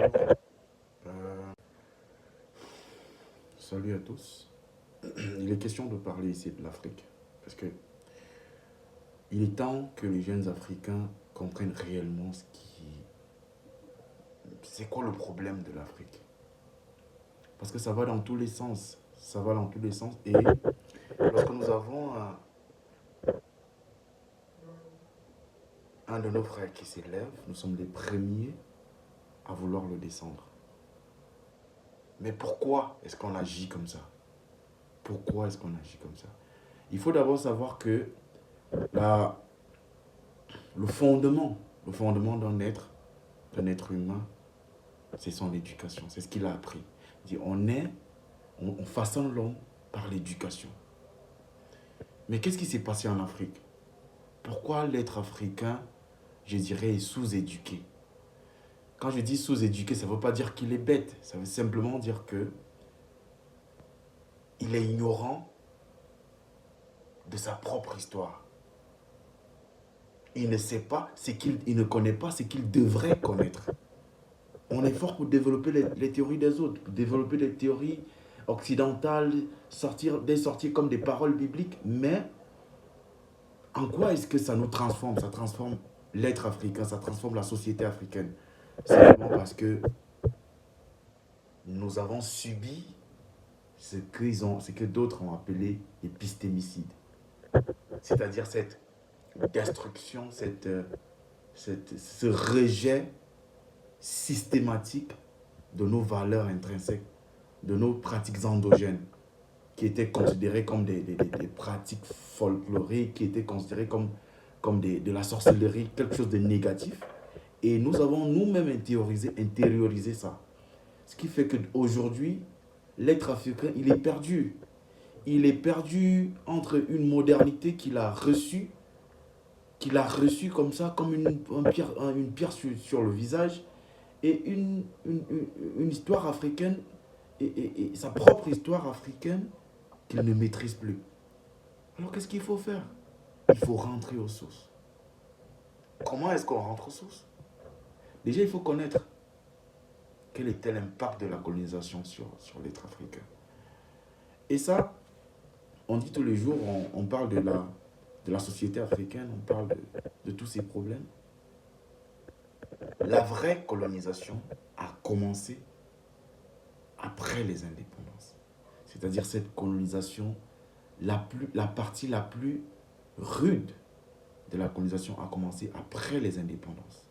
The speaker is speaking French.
Euh, Salut à tous. Il est question de parler ici de l'Afrique. Parce que il est temps que les jeunes Africains comprennent réellement c'est quoi le problème de l'Afrique. Parce que ça va dans tous les sens. Ça va dans tous les sens. Et lorsque nous avons un de nos frères qui s'élève, nous sommes les premiers à vouloir le descendre. Mais pourquoi est-ce qu'on agit comme ça? Pourquoi est-ce qu'on agit comme ça? Il faut d'abord savoir que la, le fondement, le fondement d'un être humain, c'est son éducation, c'est ce qu'il a appris. Il dit, on façonne l'homme par l'éducation. Mais qu'est-ce qui s'est passé en Afrique? Pourquoi l'être africain, je dirais, est sous-éduqué? Quand je dis sous-éduqué, ça ne veut pas dire qu'il est bête, ça veut simplement dire que il est ignorant de sa propre histoire. Il ne sait pas il ne connaît pas ce qu'il devrait connaître. On est fort pour développer les théories des autres, pour développer des théories occidentales, sortir comme des paroles bibliques, mais en quoi est-ce que ça nous transforme? Ça transforme l'être africain, ça transforme la société africaine. Simplement parce que nous avons subi ce que d'autres ont appelé l'épistémicide. C'est-à-dire cette destruction, ce rejet systématique de nos valeurs intrinsèques, de nos pratiques endogènes, qui étaient considérées comme des pratiques folkloriques, qui étaient considérées comme de la sorcellerie, quelque chose de négatif. Et nous avons nous-mêmes intériorisé ça. Ce qui fait qu'aujourd'hui, l'être africain, il est perdu. Il est perdu entre une modernité qu'il a reçue comme ça, comme une pierre sur le visage, et une histoire africaine, et sa propre histoire africaine, qu'il ne maîtrise plus. Alors qu'est-ce qu'il faut faire? Il faut rentrer aux sources. Comment est-ce qu'on rentre aux sources? Déjà, il faut connaître quel était l'impact de la colonisation sur l'être africain. Et ça, on dit tous les jours, on parle de la société africaine, on parle de tous ces problèmes. La vraie colonisation a commencé après les indépendances. C'est-à-dire cette colonisation, la partie la plus rude de la colonisation a commencé après les indépendances.